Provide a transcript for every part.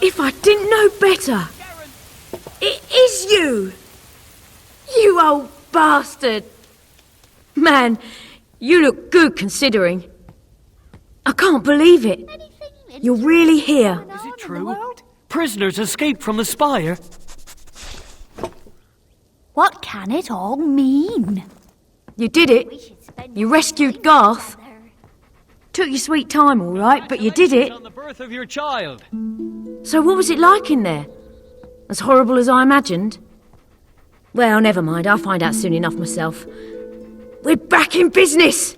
If I didn't know better! It is you! You old bastard! Man, you look good considering. I can't believe it. You're really here. Is it true? Prisoners escaped from the spire? What can it all mean? You did it. You rescued Garth. Took your sweet time, all right, but you did it. On the birth of your child. So what was it like in there? As horrible as I imagined? Well, never mind, I'll find out soon enough myself. We're back in business!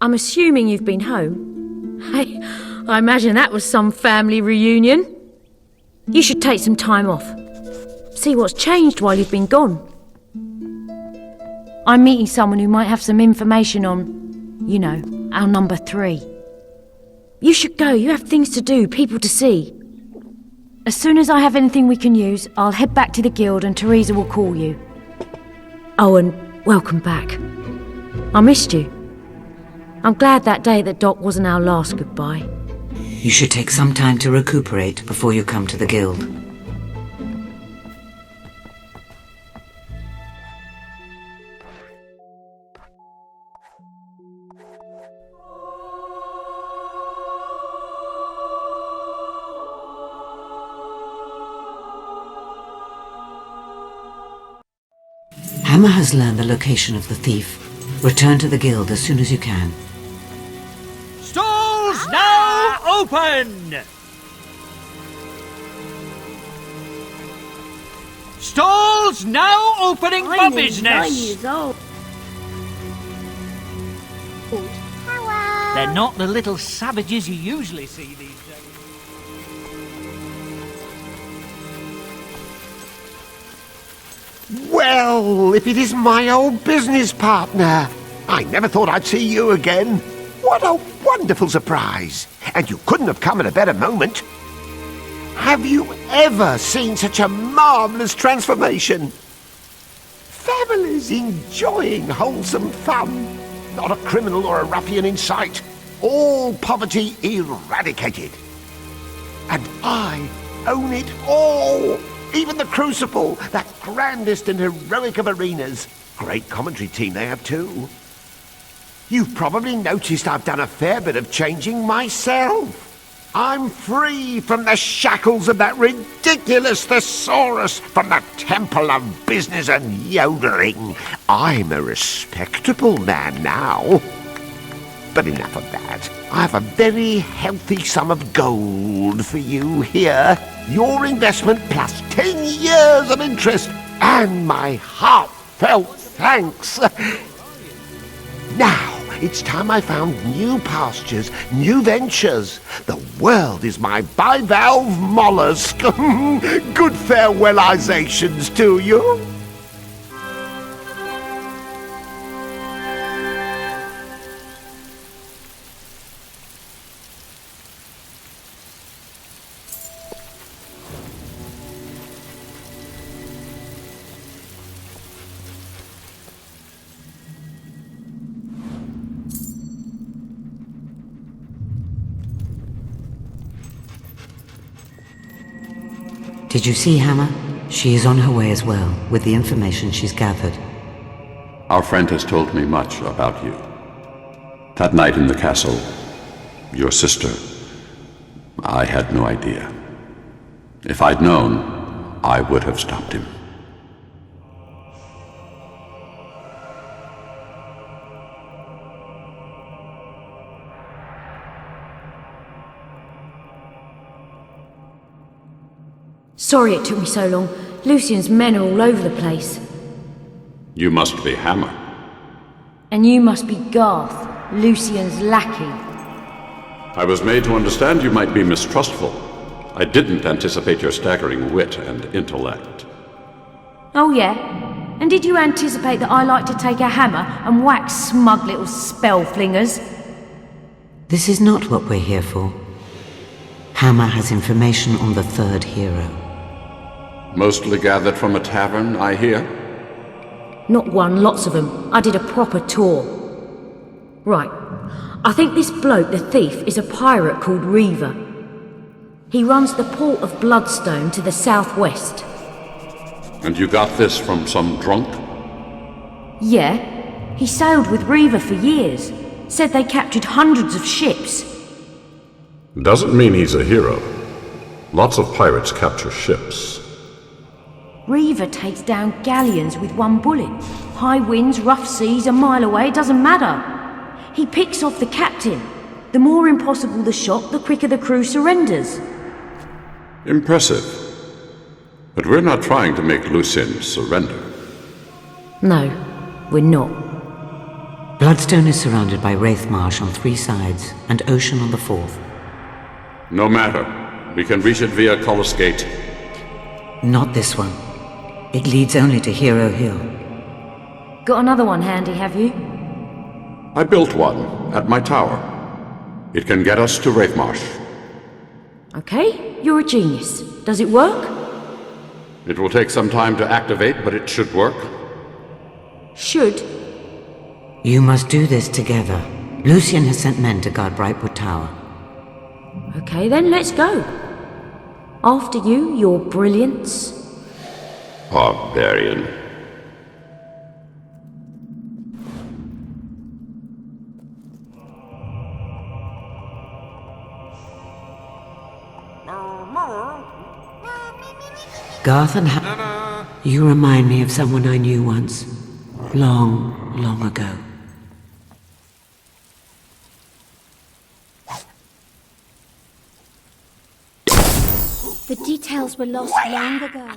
I'm assuming you've been home. Hey, I imagine that was some family reunion. You should take some time off. See what's changed while you've been gone. I'm meeting someone who might have some information on, you know, our number 3. You should go, you have things to do, people to see. As soon as I have anything we can use, I'll head back to the guild and Teresa will call you. Oh, and welcome back. I missed you. I'm glad that day at the dock wasn't our last goodbye. You should take some time to recuperate before you come to the guild. Hammer has learned the location of the thief. Return to the guild as soon as you can. Stalls now open! Stalls now opening for business! They're not the little savages you usually see these days. Well, if it is my old business partner. I never thought I'd see you again. What a wonderful surprise. And you couldn't have come at a better moment. Have you ever seen such a marvellous transformation? Families enjoying wholesome fun. Not a criminal or a ruffian in sight. All poverty eradicated. And I own it all. Even the Crucible, that grandest and heroic of arenas. Great commentary team they have too. You've probably noticed I've done a fair bit of changing myself. I'm free from the shackles of that ridiculous thesaurus from the temple of business and yodeling. I'm a respectable man now. But enough of that. I have a very healthy sum of gold for you here. Your investment plus 10 years of interest and my heartfelt thanks. Now, it's time I found new pastures, new ventures. The world is my bivalve mollusk. Good farewellizations to you. Did you see Hammer? She is on her way as well, with the information she's gathered. Our friend has told me much about you. That night in the castle, your sister, I had no idea. If I'd known, I would have stopped him. Sorry it took me so long. Lucian's men are all over the place. You must be Hammer. And you must be Garth, Lucian's lackey. I was made to understand you might be mistrustful. I didn't anticipate your staggering wit and intellect. Oh yeah? And did you anticipate that I like to take a hammer and whack smug little spell flingers? This is not what we're here for. Hammer has information on the third hero. Mostly gathered from a tavern, I hear? Not one, lots of them. I did a proper tour. Right. I think this bloke, the thief, is a pirate called Reaver. He runs the port of Bloodstone to the southwest. And you got this from some drunk? Yeah. He sailed with Reaver for years. Said they captured hundreds of ships. Doesn't mean he's a hero. Lots of pirates capture ships. Reaver takes down galleons with one bullet. High winds, rough seas, a mile away, it doesn't matter. He picks off the captain. The more impossible the shot, the quicker the crew surrenders. Impressive. But we're not trying to make Lucien surrender. No, we're not. Bloodstone is surrounded by Wraith Marsh on 3 sides, and ocean on the 4th. No matter. We can reach it via Cullis Gate. Not this one. It leads only to Hero Hill. Got another one handy, have you? I built one at my tower. It can get us to Wraithmarsh. Okay, you're a genius. Does it work? It will take some time to activate, but it should work. Should. You must do this together. Lucien has sent men to guard Brightwood Tower. Okay then, let's go. After you, your brilliance. Barbarian. Garth and you remind me of someone I knew once. Long, long ago. The details were lost long ago,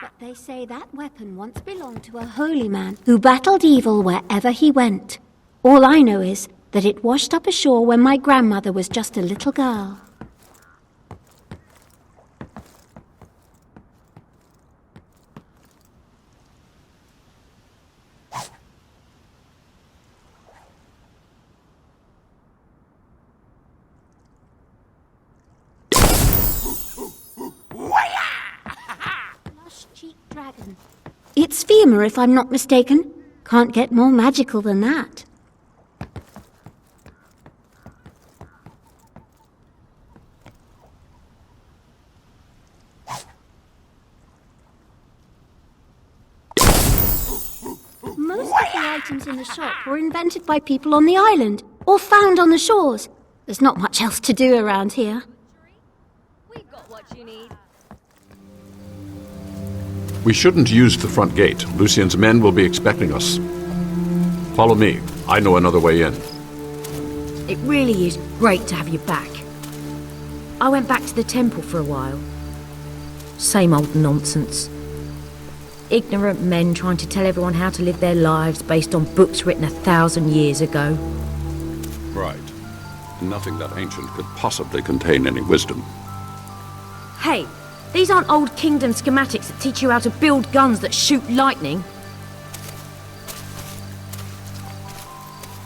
but they say that weapon once belonged to a holy man who battled evil wherever he went. All I know is that it washed up ashore when my grandmother was just a little girl. Flush-cheeked dragon. It's Fema, if I'm not mistaken. Can't get more magical than that. Most of the items in the shop were invented by people on the island, or found on the shores. There's not much else to do around here. We've got what you need. We shouldn't use the front gate. Lucien's men will be expecting us. Follow me. I know another way in. It really is great to have you back. I went back to the temple for a while. Same old nonsense. Ignorant men trying to tell everyone how to live their lives based on books written 1,000 years ago. Right. Nothing that ancient could possibly contain any wisdom. Hey, these aren't old kingdom schematics that teach you how to build guns that shoot lightning.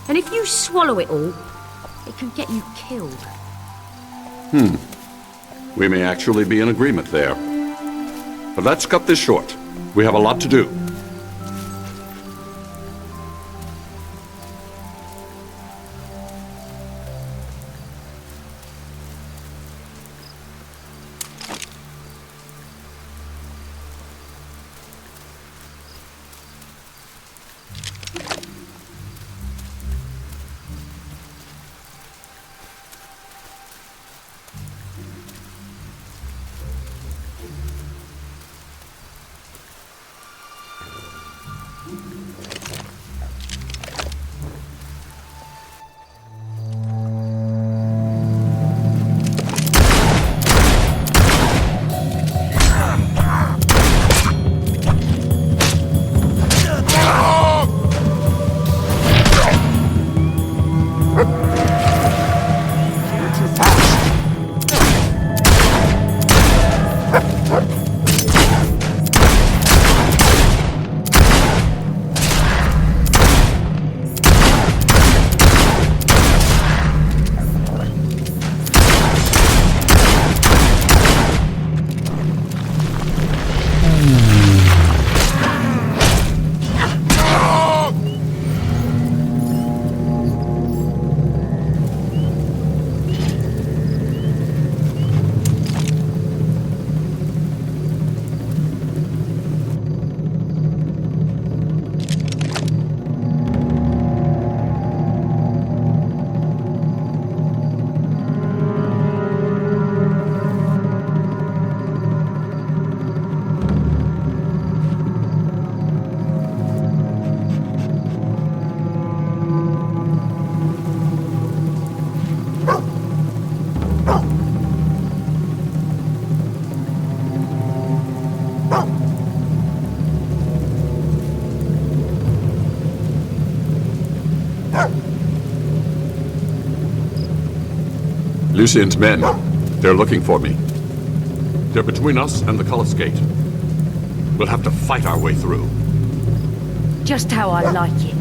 And if you swallow it all, it can get you killed. We may actually be in agreement there. But let's cut this short. We have a lot to do. Lucien's men. They're looking for me. They're between us and the Cullis Gate. We'll have to fight our way through. Just how I like it.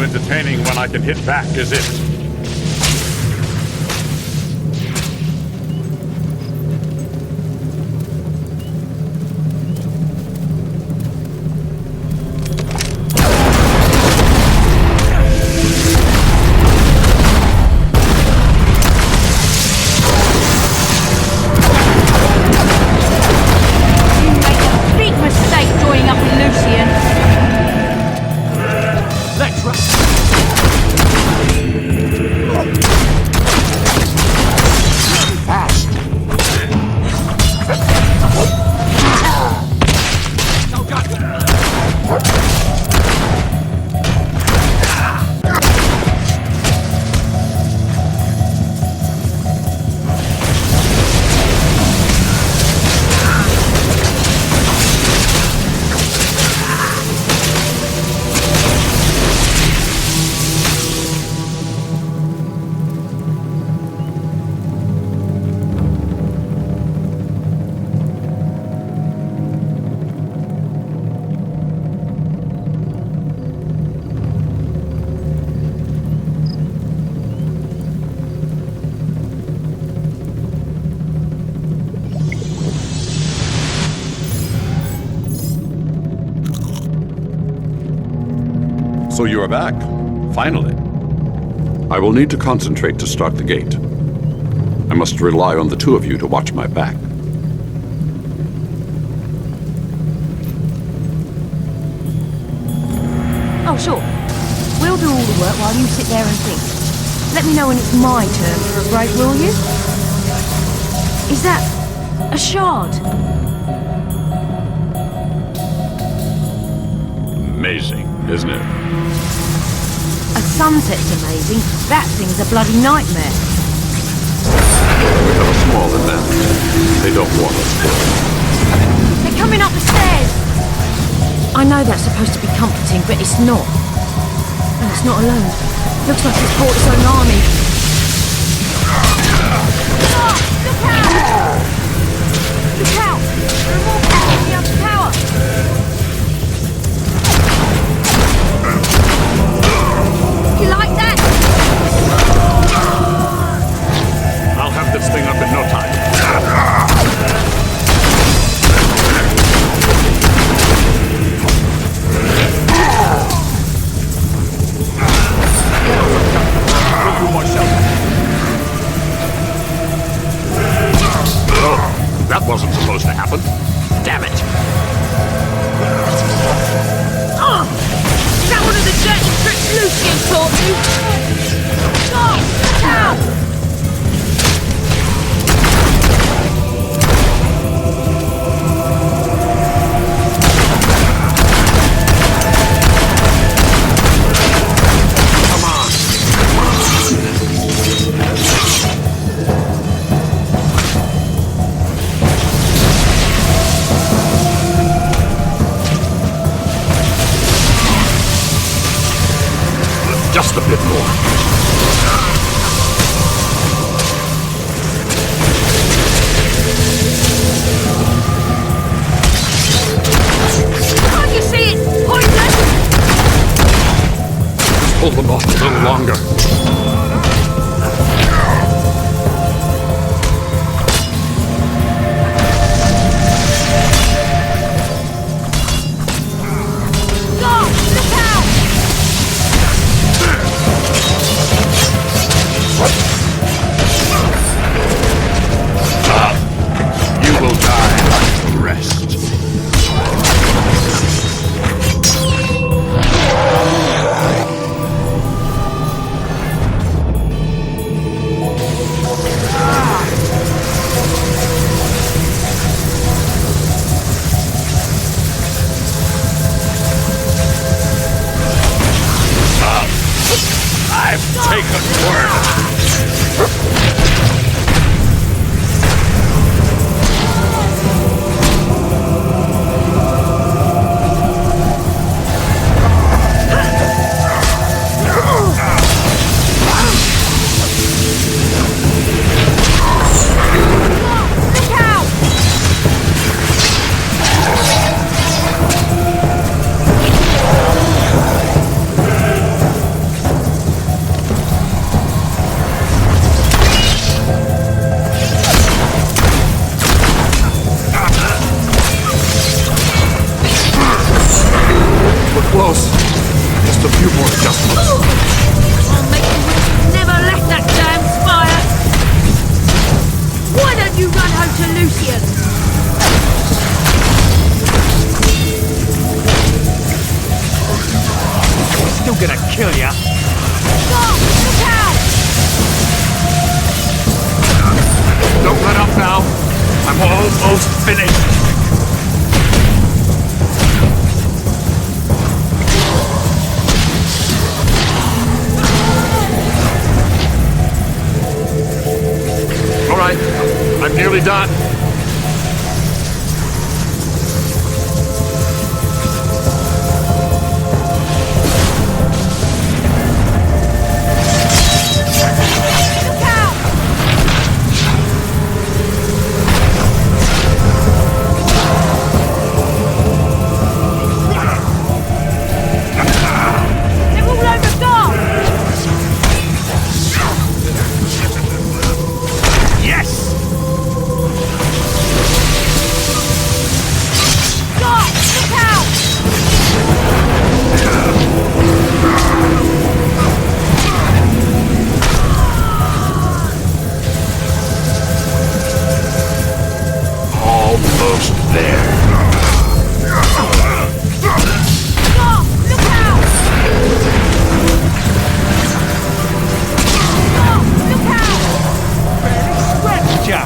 Entertaining when I can hit back, is it? You made a big mistake joining up with Lucien. Let's run. Fast. Oh, God. So you are back. Finally. I will need to concentrate to start the gate. I must rely on the two of you to watch my back. Oh, sure. We'll do all the work while you sit there and think. Let me know when it's my turn for a break, will you? Is that a shard? Amazing, isn't it? A sunset's amazing. That thing's a bloody nightmare. We have a smaller than that. They don't want us killed. They're coming up the stairs! I know that's supposed to be comforting, but it's not. And it's not alone. Looks like it's brought its own army. Oh, look out! Look out! There are more people in the other tower! You like that? I'll have this thing up in no time. Oh, that wasn't supposed to happen. Damn it! Is that one of the dirty tricks Lucien taught you? Just a bit more. Can't you see it? Pointless! Hold them off a little longer. God, look out! You will die like the rest. I've taken word. Look out! We're close. Just a few more adjustments. I'll make you wish you'd never left that damn spire! Why don't you run home to Lucian? Still gonna kill ya. God, look out! Don't let up now. I'm almost finished. All right, I'm nearly done. Look out! They're all over guard! Yes! God, look out! Almost there. God, look out! God, look out! Scratch ya!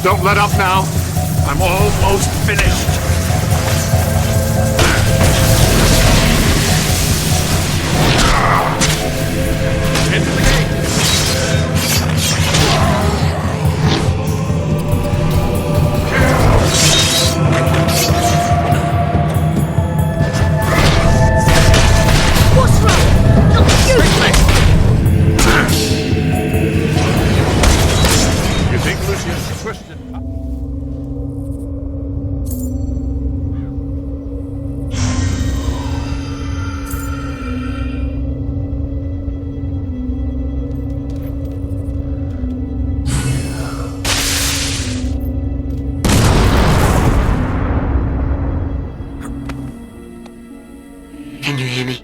Don't let up now. I'm almost finished. Into the gate. What's wrong? Not you! You think Lucian's twisted? Can you hear me?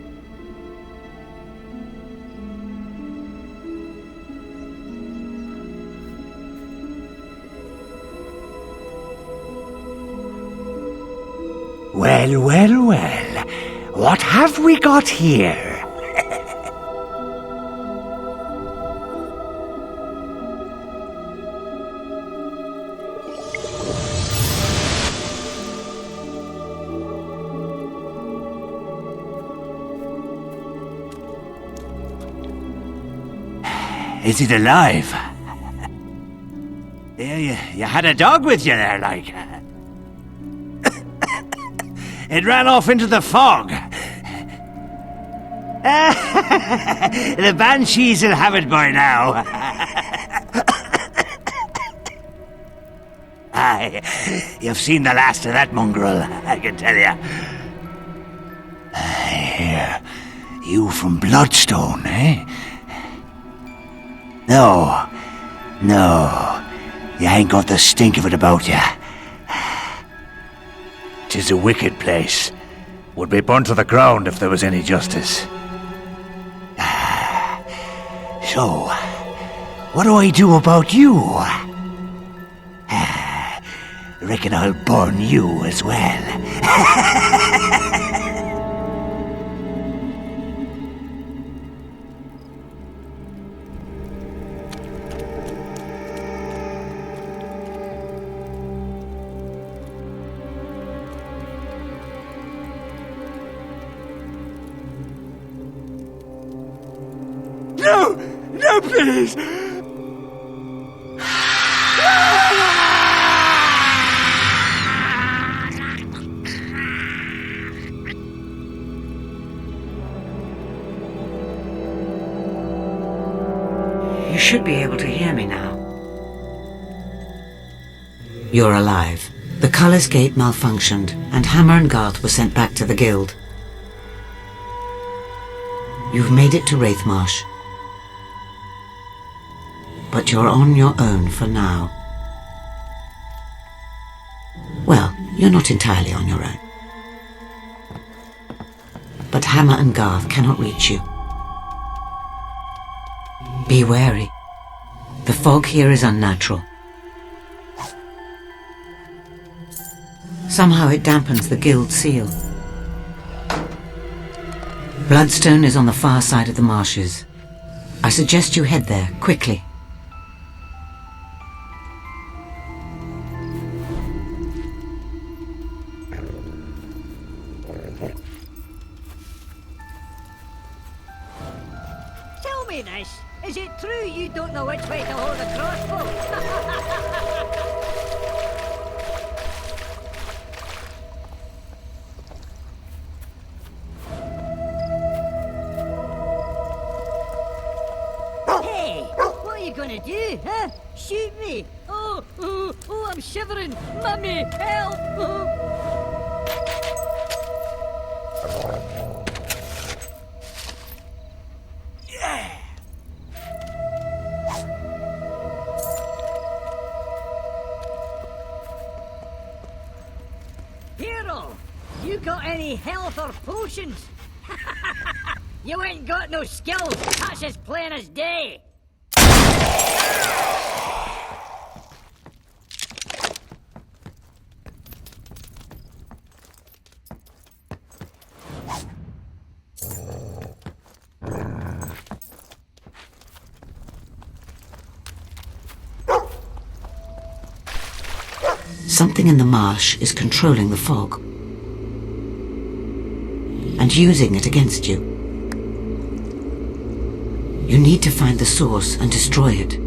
Well, well, well. What have we got here? Is it alive? Yeah, you had a dog with you there, like. It ran off into the fog. The banshees will have it by now. Aye, you've seen the last of that mongrel, I can tell you. Here, you from Bloodstone, eh? No, you ain't got the stink of it about you. 'Tis a wicked place. Would be burnt to the ground if there was any justice. So, what do I do about you? Reckon I'll burn you as well. No, please! You should be able to hear me now. You're alive. The Culler's Gate malfunctioned, and Hammer and Garth were sent back to the Guild. You've made it to Wraithmarsh. But you're on your own for now. Well, you're not entirely on your own. But Hammer and Garth cannot reach you. Be wary. The fog here is unnatural. Somehow it dampens the Guild seal. Bloodstone is on the far side of the marshes. I suggest you head there, quickly. Tell me this. Is it true you don't know which way to hold a crossbow? Hey, what are you gonna do, huh? Shoot me? Oh, I'm shivering. Mummy, help! Hero, you got any health or potions? You ain't got no skills, that's as plain as day. Something in the marsh is controlling the fog and using it against you. You need to find the source and destroy it.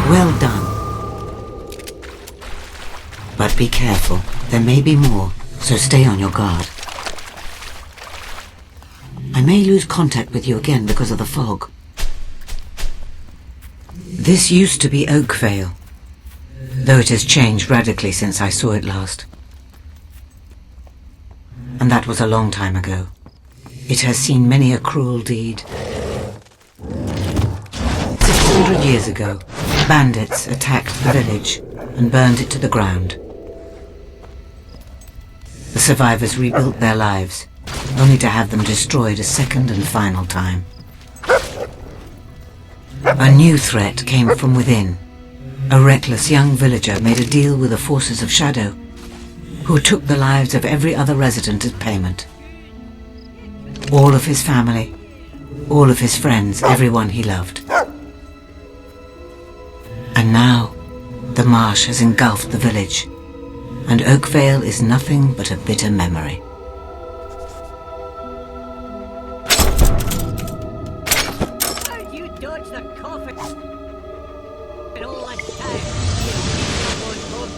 Well done. But be careful. There may be more, so stay on your guard. I may lose contact with you again because of the fog. This used to be Oakvale, though it has changed radically since I saw it last. And that was a long time ago. It has seen many a cruel deed. 600 years ago, bandits attacked the village and burned it to the ground. The survivors rebuilt their lives, only to have them destroyed a second and final time. A new threat came from within. A reckless young villager made a deal with the forces of Shadow, who took the lives of every other resident as payment. All of his family, all of his friends, everyone he loved. And now, the marsh has engulfed the village, and Oakvale is nothing but a bitter memory. How'd you dodge the coffin? In all this time, you someone home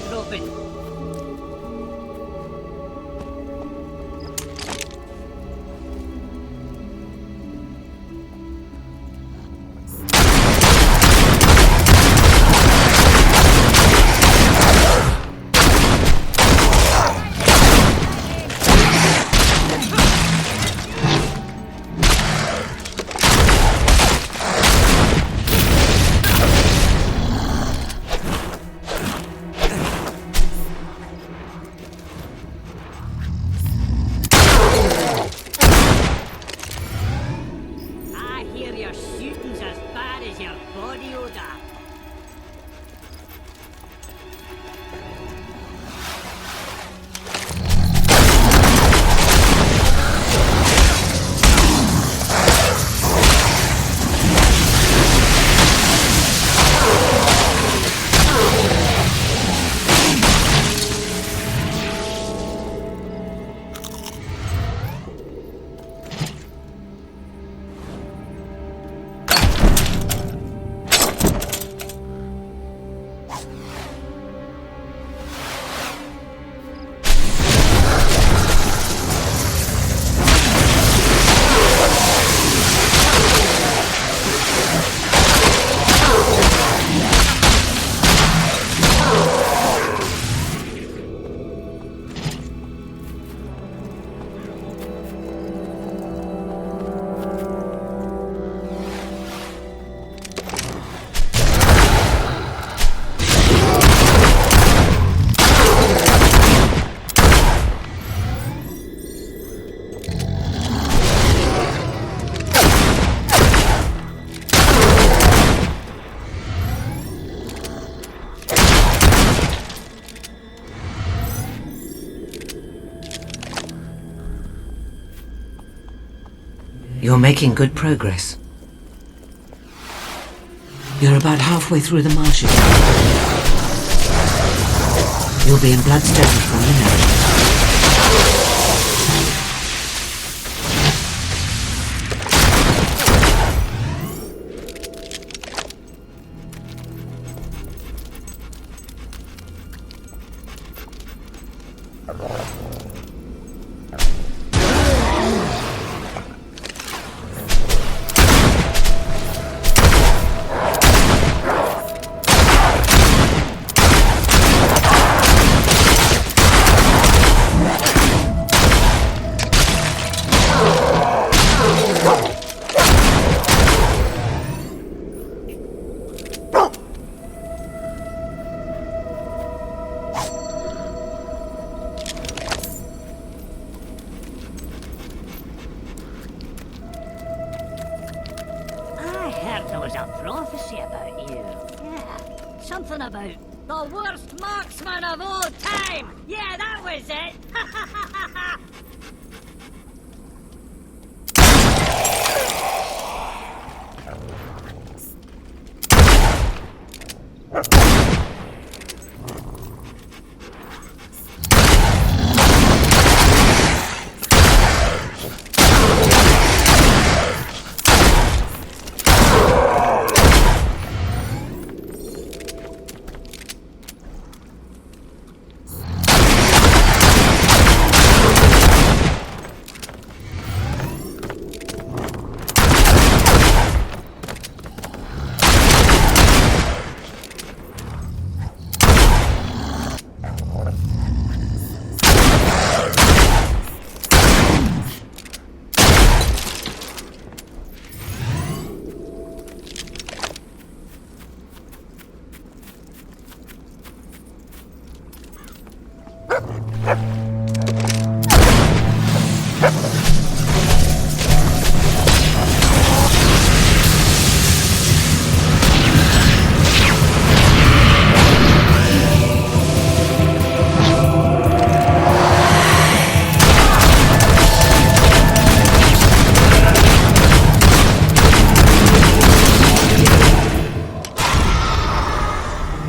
You're making good progress. You're about halfway through the marshes. You'll be in Bloodstone before you know it. There was a prophecy about you. Yeah, something about the worst marksman of all time. Yeah, that was it.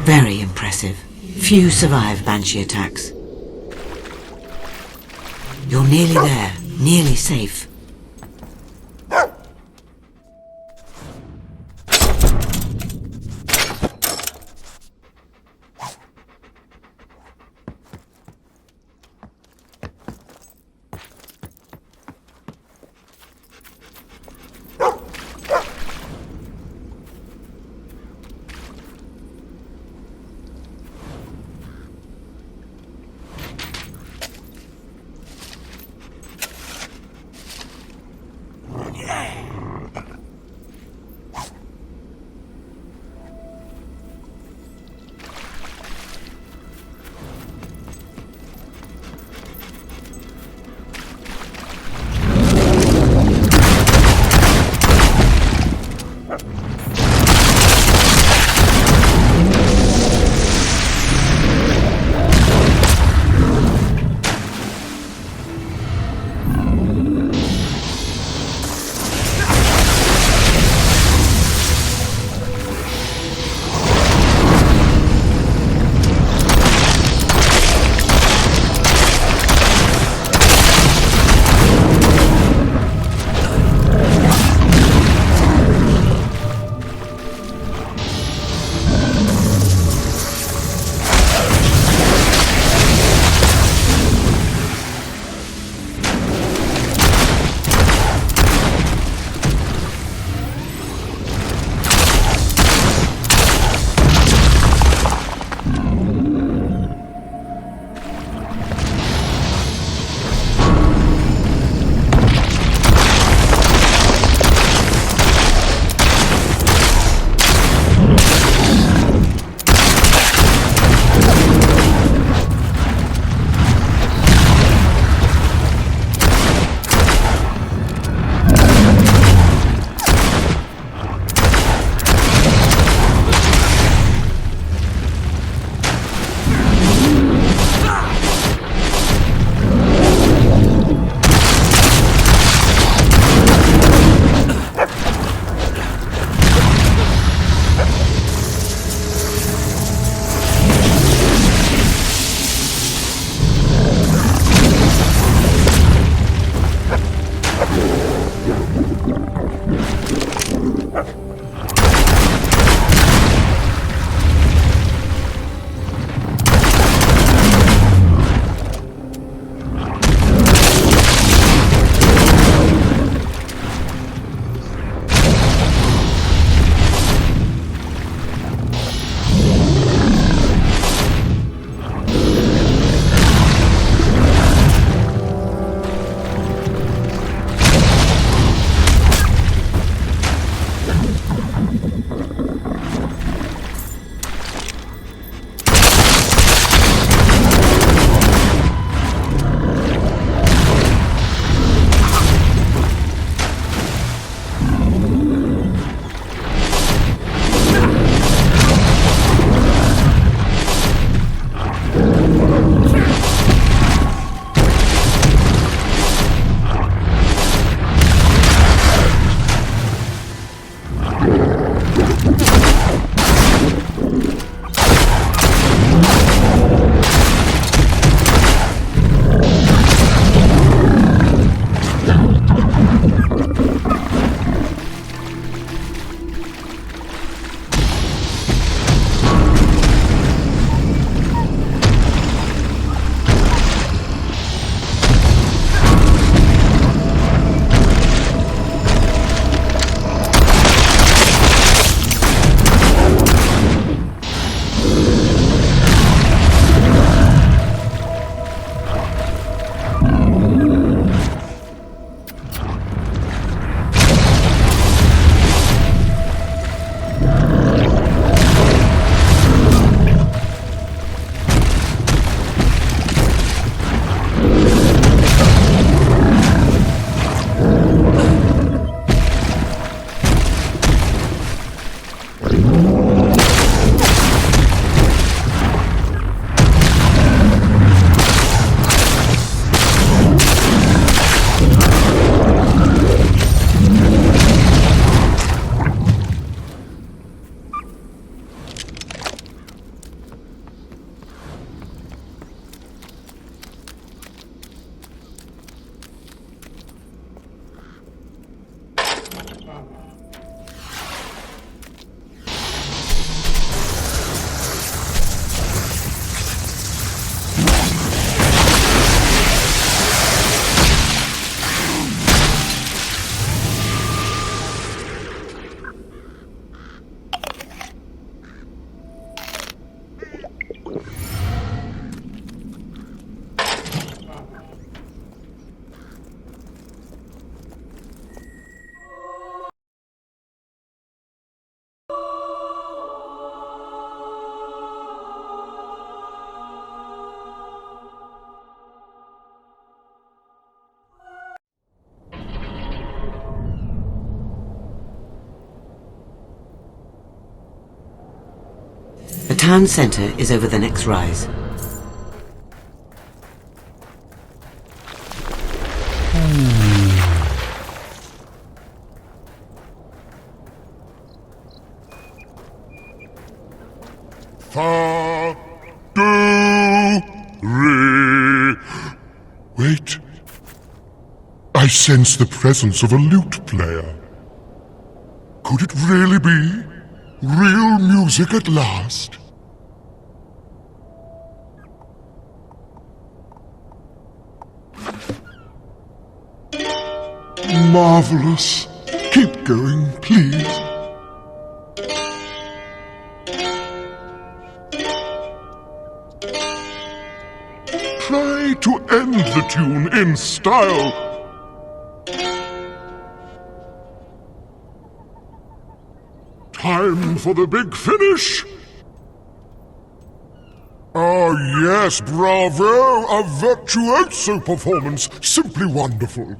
Very impressive. Few survive Banshee attacks. You're nearly there, nearly safe. The town centre is over the next rise. Fa, do, re. Wait. I sense the presence of a lute player. Could it really be? Real music at last? Marvelous. Keep going, please. Try to end the tune in style. Time for the big finish. Ah, yes, bravo! A virtuoso performance. Simply wonderful.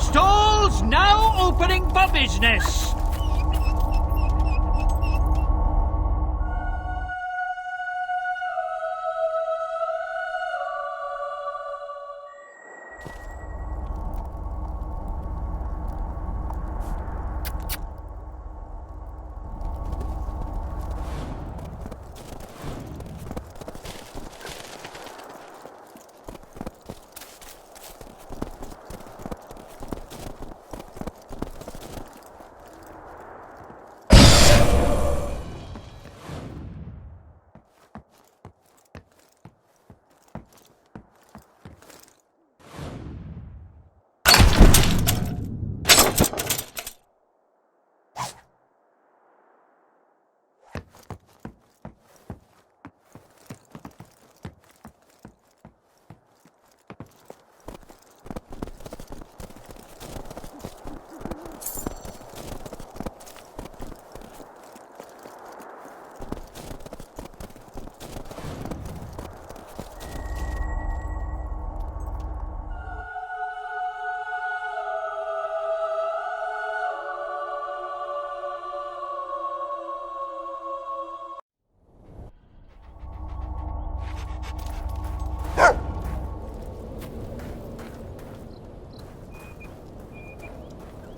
Stalls now opening for business.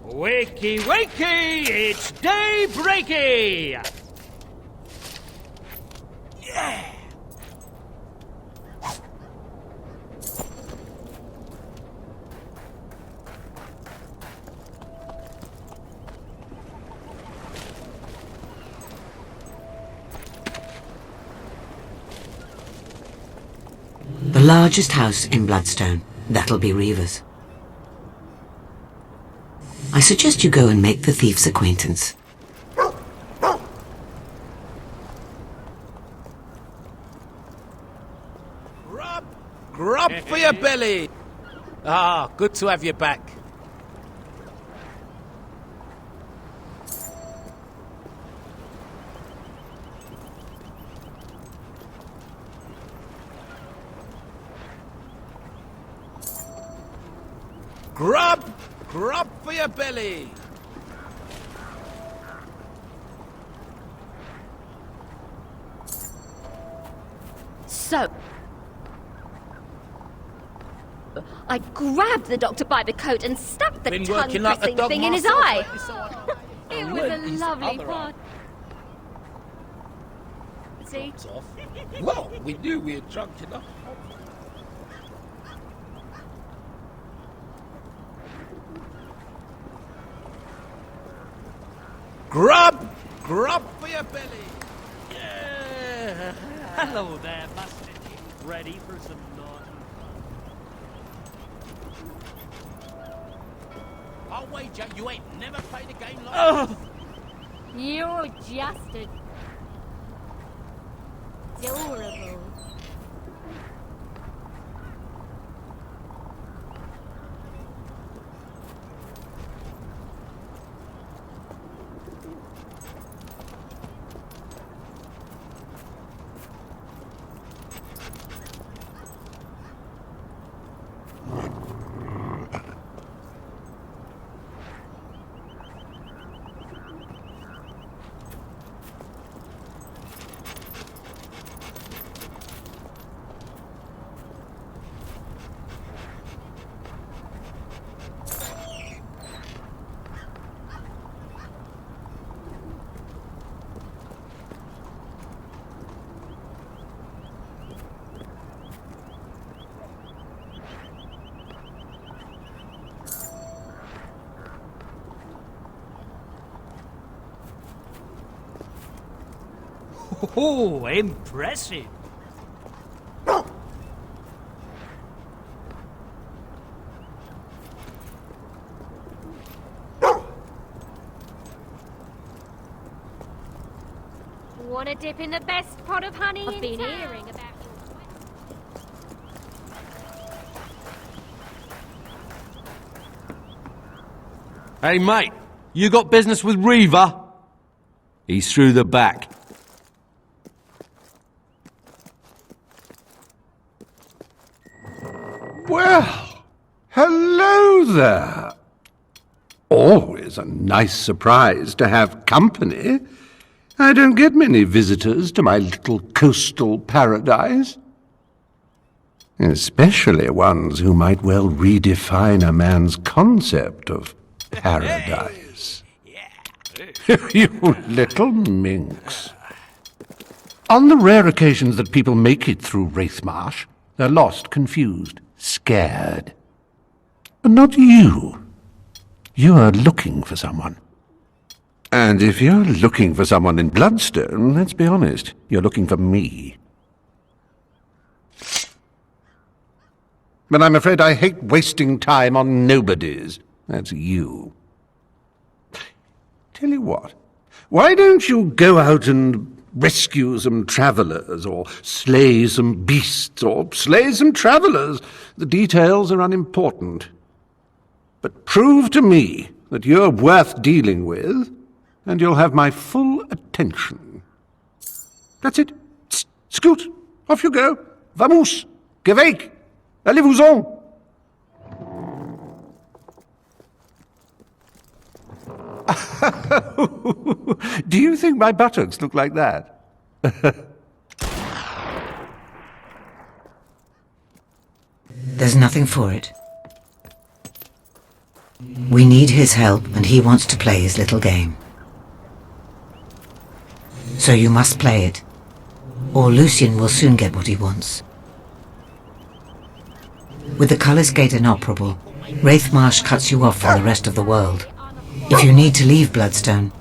Wakey, wakey! It's day-breaky! Yeah! The largest house in Bloodstone. That'll be Reaver's. I suggest you go and make the thief's acquaintance. Grub for your belly! Ah, good to have you back. Grub for your belly! So, I grabbed the doctor by the coat and stuck the tongue-pressing thing in his eye. It was a lovely part. See? Well, we knew we had drunk enough. Grub for your belly. Yeah. Hello there, Master. Ready for some naughty fun? I'll wager you ain't never played a game like this. You're just adorable. Oh, impressive. Want to dip in the best pot of honey I've been hearing about Hey, mate, you got business with Reaver? He's through the back. Well, hello there. Always a nice surprise to have company. I don't get many visitors to my little coastal paradise. Especially ones who might well redefine a man's concept of paradise. You little minx. On the rare occasions that people make it through Wraithmarsh, they're lost, confused, scared. But not you. You are looking for someone. And if you're looking for someone in Bloodstone, let's be honest, you're looking for me. But I'm afraid I hate wasting time on nobodies. That's you. Tell you what, why don't you go out and rescue some travelers, or slay some beasts, or slay some travelers? The details are unimportant. But prove to me that you're worth dealing with, and you'll have my full attention. That's it. Scoot, off you go. Vamos, geweg, allez-vous-en. Do you think my buttocks look like that? There's nothing for it. We need his help, and he wants to play his little game. So you must play it, or Lucian will soon get what he wants. With the Cullis Gate inoperable, Wraithmarsh cuts you off from the rest of the world. If you need to leave Bloodstone,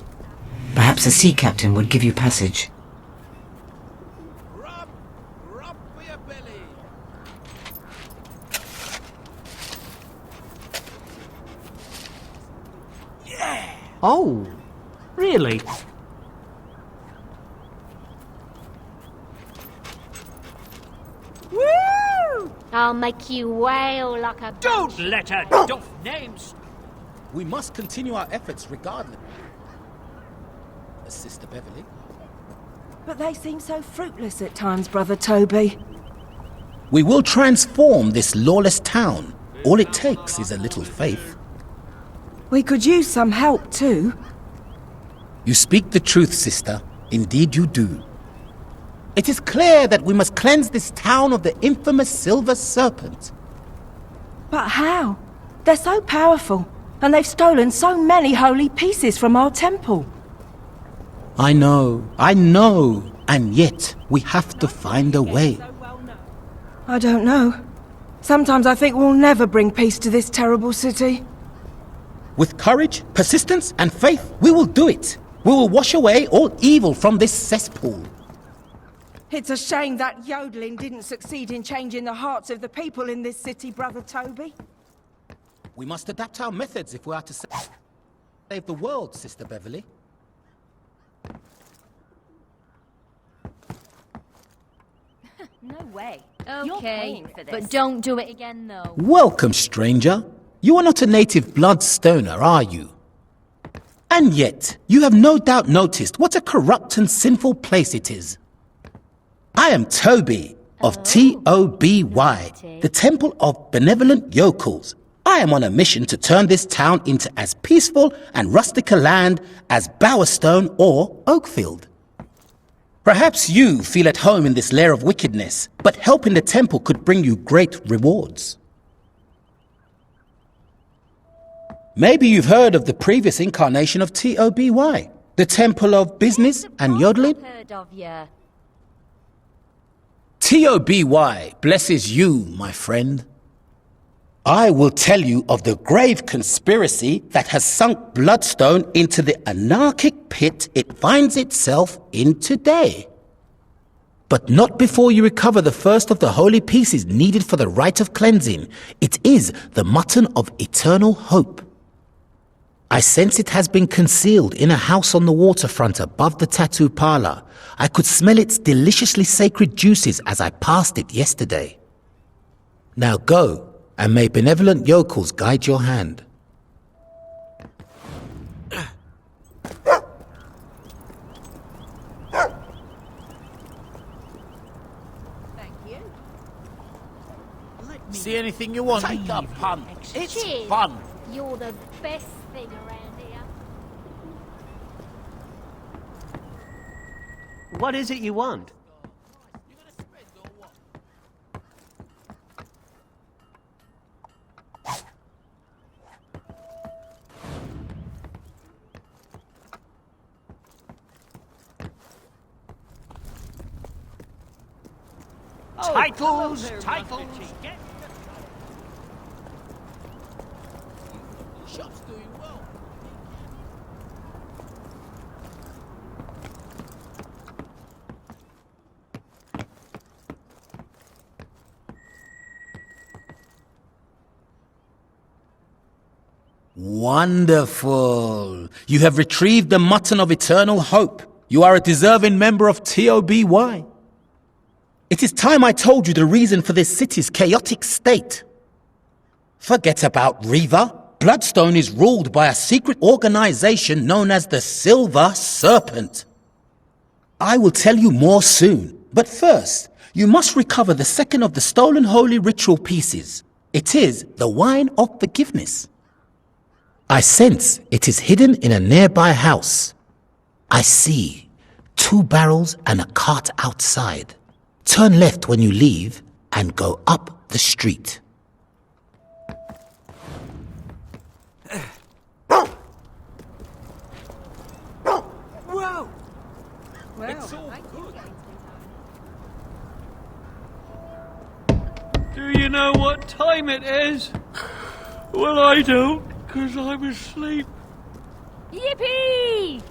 perhaps a sea captain would give you passage. Oh, really? Woo! I'll make you wail like a... Don't let her doff names. We must continue our efforts regardless. Sister Beverly. But they seem so fruitless at times, Brother Toby. We will transform this lawless town. All it takes is a little faith. We could use some help too. You speak the truth, sister. Indeed you do. It is clear that we must cleanse this town of the infamous Silver Serpent. But how? They're so powerful, and they've stolen so many holy pieces from our temple. I know, and yet we have to find a way. I don't know. Sometimes I think we'll never bring peace to this terrible city. With courage, persistence, and faith, we will do it. We will wash away all evil from this cesspool. It's a shame that yodeling didn't succeed in changing the hearts of the people in this city, Brother Toby. We must adapt our methods if we are to save the world, Sister Beverly. No way. Okay, but don't do it again, though. Welcome, stranger. You are not a native Bloodstoner, are you? And yet, you have no doubt noticed what a corrupt and sinful place it is. I am Toby of T-O-B-Y, the Temple of Benevolent Yokels. I am on a mission to turn this town into as peaceful and rustic a land as Bowerstone or Oakfield. Perhaps you feel at home in this lair of wickedness, but helping the temple could bring you great rewards. Maybe you've heard of the previous incarnation of T-O-B-Y, the Temple of Business and Yodeling? Heard of ya. T-O-B-Y blesses you, my friend. I will tell you of the grave conspiracy that has sunk Bloodstone into the anarchic pit it finds itself in today. But not before you recover the first of the holy pieces needed for the rite of cleansing. It is the mutton of eternal hope. I sense it has been concealed in a house on the waterfront above the tattoo parlor. I could smell its deliciously sacred juices as I passed it yesterday. Now go, and may benevolent yokels guide your hand. See anything you want? Take a punt. It's Cheers. fun. You're the best thing around here. What is it you want? Titles, titles. Shop's doing well. Wonderful! You have retrieved the mutton of eternal hope. You are a deserving member of TOBY. It is time I told you the reason for this city's chaotic state. Forget about Riva. Bloodstone is ruled by a secret organization known as the Silver Serpent. I will tell you more soon, but first, you must recover the second of the stolen holy ritual pieces. It is the Wine of Forgiveness. I sense it is hidden in a nearby house. I see 2 barrels and a cart outside. Turn left when you leave and go up the street. Whoa! It's all good. Do you know what time it is? Well, I don't, 'cause I'm asleep. Yippee!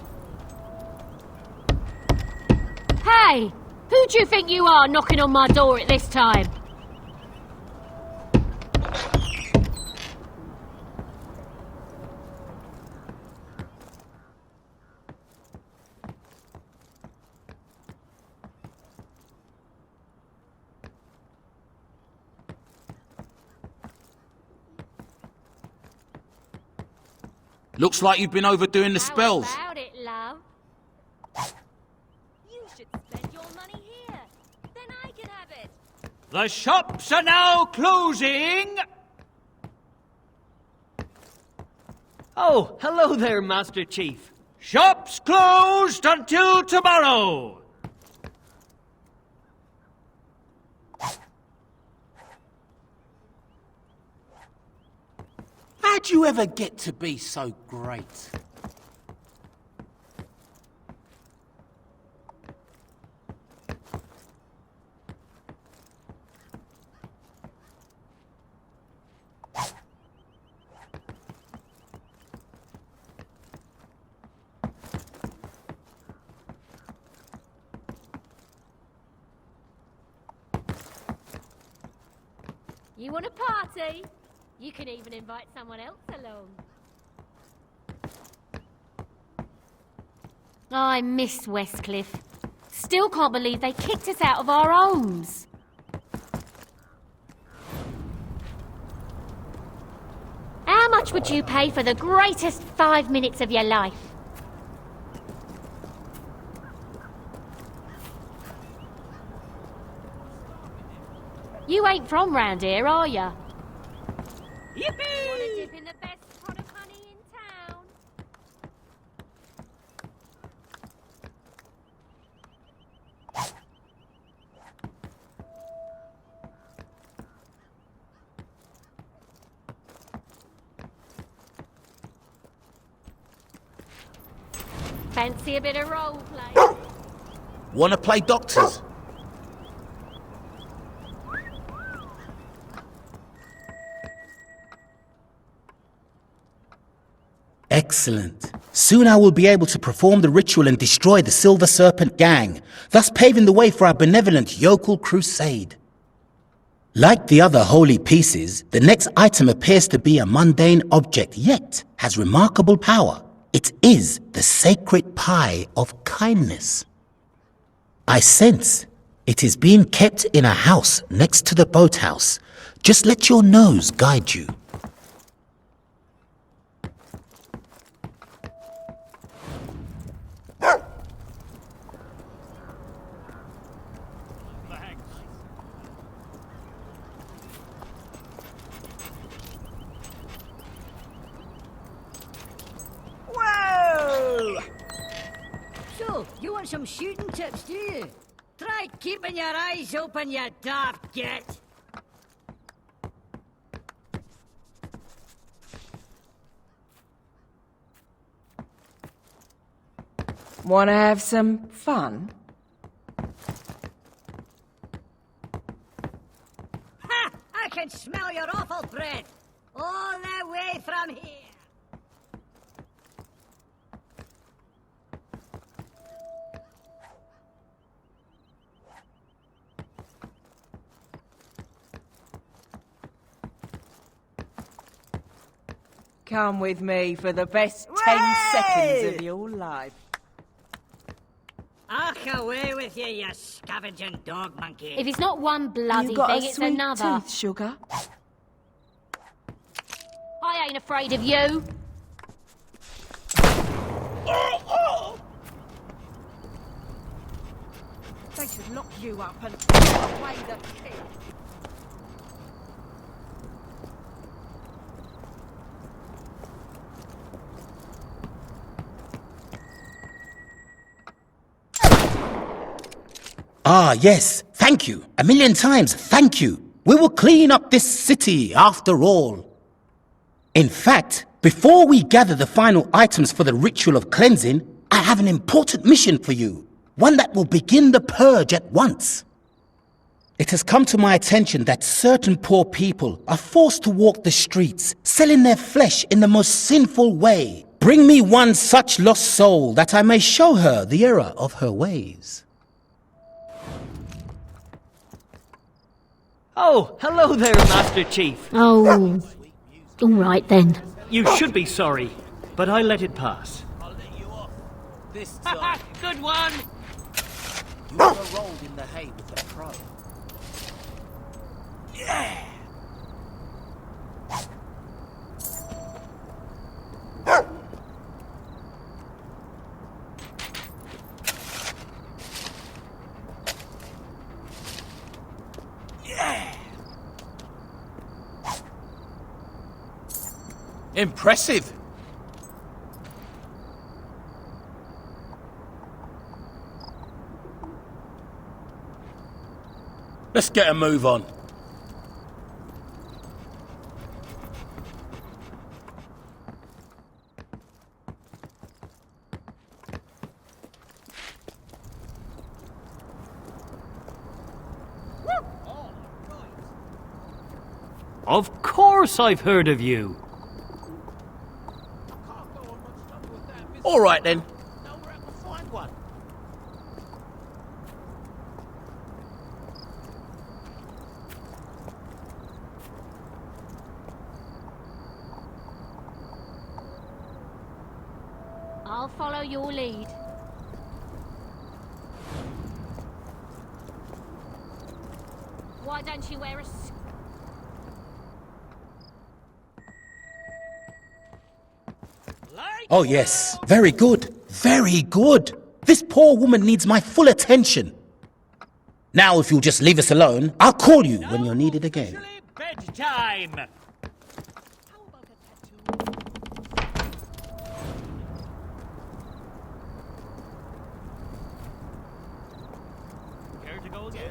Hey! Who do you think you are knocking on my door at this time? Looks like you've been overdoing the spells. How about it, love? You should spend your money here. Then I can have it. The shops are now closing! Oh, hello there, Master Chief. Shops closed until tomorrow! How'd you ever get to be so great? You want a party? You can even invite someone else along. I miss Westcliff. Still can't believe they kicked us out of our homes. How much would you pay for the greatest 5 minutes of your life? You ain't from round here, are ya? Yippee! Want to dip in the best pot of honey in town? Fancy a bit of role play? Wanna play doctors? Excellent. Soon I will be able to perform the ritual and destroy the Silver Serpent gang, thus paving the way for our benevolent yokel crusade. Like the other holy pieces, the next item appears to be a mundane object, yet has remarkable power. It is the sacred pie of kindness. I sense it is being kept in a house next to the boathouse. Just let your nose guide you. Whoa! So, you want some shooting tips, do you? Try keeping your eyes open, you daft git. Wanna have some fun? Ha! I can smell your awful breath all the way from here. Come with me for the best 10 seconds of your life. Ach, away with you, you scavenging dog monkey. If it's not one bloody You got thing, a it's sweet another. tooth, sugar. I ain't afraid of you. They should lock you up and put away the key. Ah, yes. Thank you. A million times, thank you. We will clean up this city after all. In fact, before we gather the final items for the ritual of cleansing, I have an important mission for you. One that will begin the purge at once. It has come to my attention that certain poor people are forced to walk the streets, selling their flesh in the most sinful way. Bring me one such lost soul that I may show her the error of her ways. Oh, hello there, Master Chief. Oh, all right then. You should be sorry, but I let it pass. I'll let you off. This time. Good one! You ever rolled in the hay with a pro? Yeah! Impressive. Let's get a move on. Of course I've heard of you. All right then. I'll follow your lead. Why don't you wear a Oh yes, very good, very good. This poor woman needs my full attention. Now if you'll just leave us alone, I'll call you when you're needed again. Bedtime! Care to go again?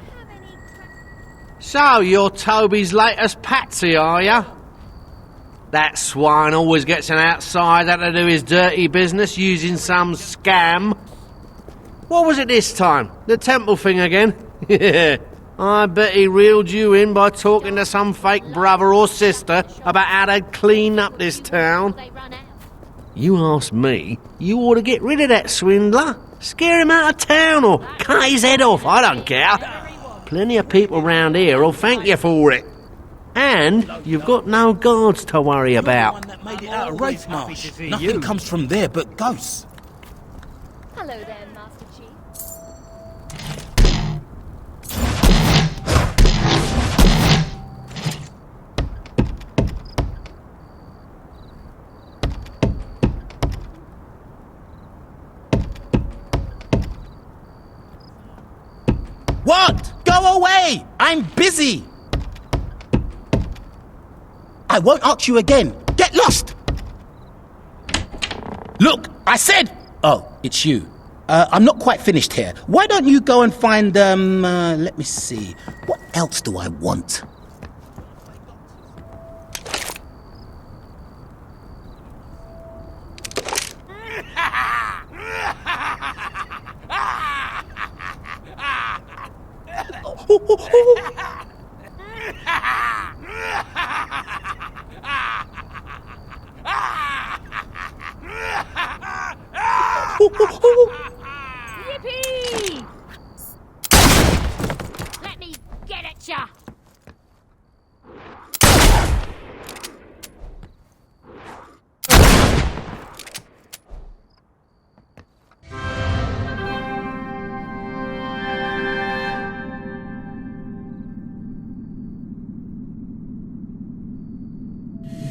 So, you're Toby's latest patsy, are ya? That swine always gets an outsider to do his dirty business using some scam. What was it this time? The temple thing again? Yeah, I bet he reeled you in by talking to some fake brother or sister about how to clean up this town. You ask me, you ought to get rid of that swindler. Scare him out of town or cut his head off, I don't care. Plenty of people round here will thank you for it. And you've got no guards to worry about. That made it out of Wraith Marsh. Nothing you. comes from there but ghosts. Hello there, Master Chief. What? Go away! I'm busy! I won't ask you again. Get lost! Look, I said... Oh, it's you. I'm not quite finished here. Why don't you go and find, let me see. What else do I want? Yippee! Let me get at ya!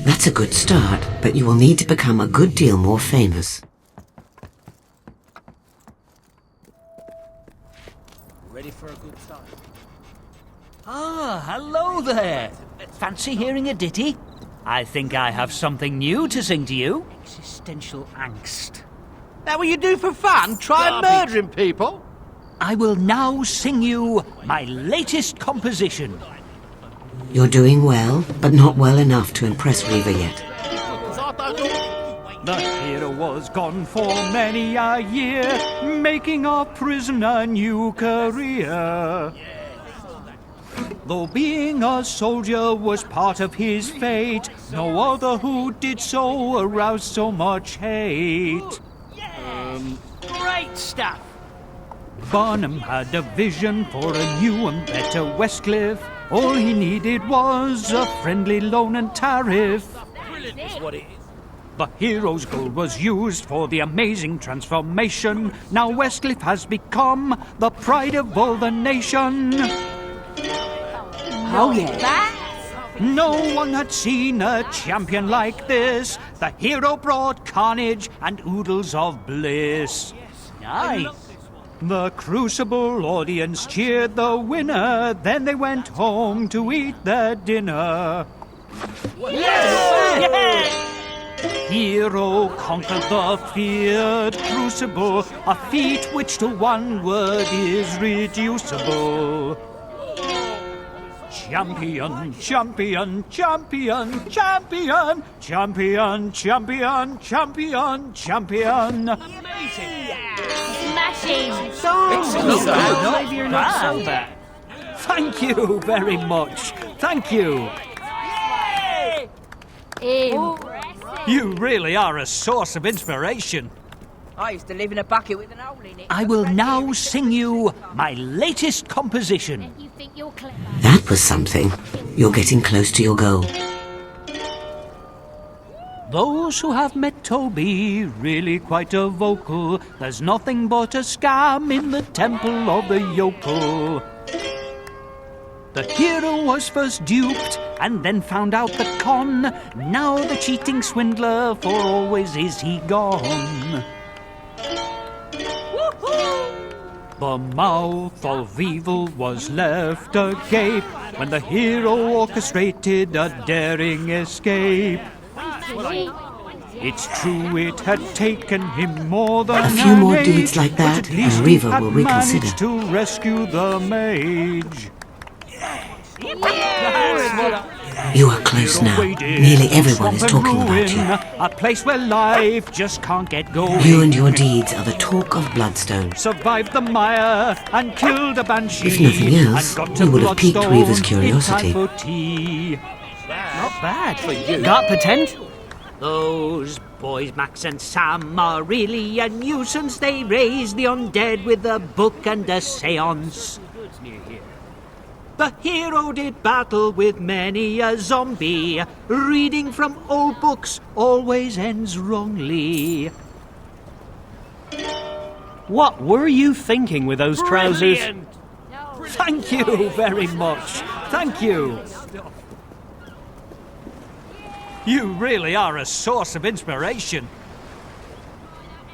That's a good start, but you will need to become a good deal more famous. Ready for a good start? Ah, hello there. Fancy hearing a ditty? I think I have something new to sing to you. Existential angst. That what you do for fun? Try murdering people? I will now sing you my latest composition. You're doing well, but not well enough to impress Reaver yet. The hero was gone for many a year, making a prisoner a new career. Though being a soldier was part of his fate, no other who did so aroused so much hate. Great stuff! Barnum had a vision for a new and better Westcliff. All he needed was a friendly loan and tariff. Brilliant is what it is. The hero's gold was used for the amazing transformation. Now Westcliff has become the pride of all the nation. Oh, yeah. No one had seen a champion like this. The hero brought carnage and oodles of bliss. Nice! The Crucible audience cheered the winner. Then they went home to eat their dinner. Hero conquered the feared Crucible, a feat which to one word is reducible. Champion, champion, champion, champion, champion, champion, champion, champion. Smashing! Maybe you're not so bad. Thank you very much. Thank you. Impressive! You really are a source of inspiration. I used to live in a bucket with an hole in it. I will now sing you my latest composition. You think you're clever? That was something. You're getting close to your goal. Those who have met Toby really quite a vocal. There's nothing but a scam in the temple of the yokel. The hero was first duped and then found out the con. Now the cheating swindler for always is he gone. The mouth of evil was left agape when the hero orchestrated a daring escape. It's true it had taken him more than A few more an deeds age, like that, but at least and Reaver he had will reconsider. managed to rescue the mage. You are close now. Nearly everyone is talking about you. A place where life just can't get going. You and your deeds are the talk of Bloodstone. Survived the mire and killed a banshee. If nothing else, and got to you would have piqued Bloodstone Reaver's in curiosity. time for tea. Not bad for you. Got patent? Those boys Max and Sam are really a nuisance. They raise the undead with a book and a seance. The hero did battle with many a zombie. Reading from old books always ends wrongly. What were you thinking with those trousers? Brilliant. Thank you very much. Thank you. You really are a source of inspiration.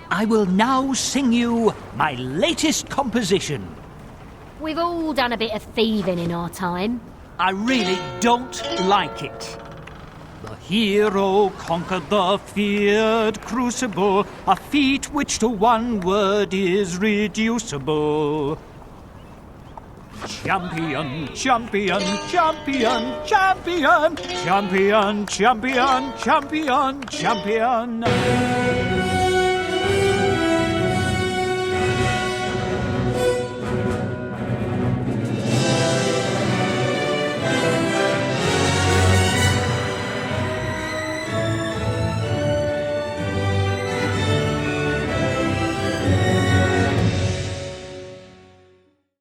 I will now sing you my latest composition. We've all done a bit of thieving in our time. I really don't like it. The hero conquered the feared crucible, a feat which to one word is reducible. Champion, champion, champion, champion, champion, champion, champion, champion.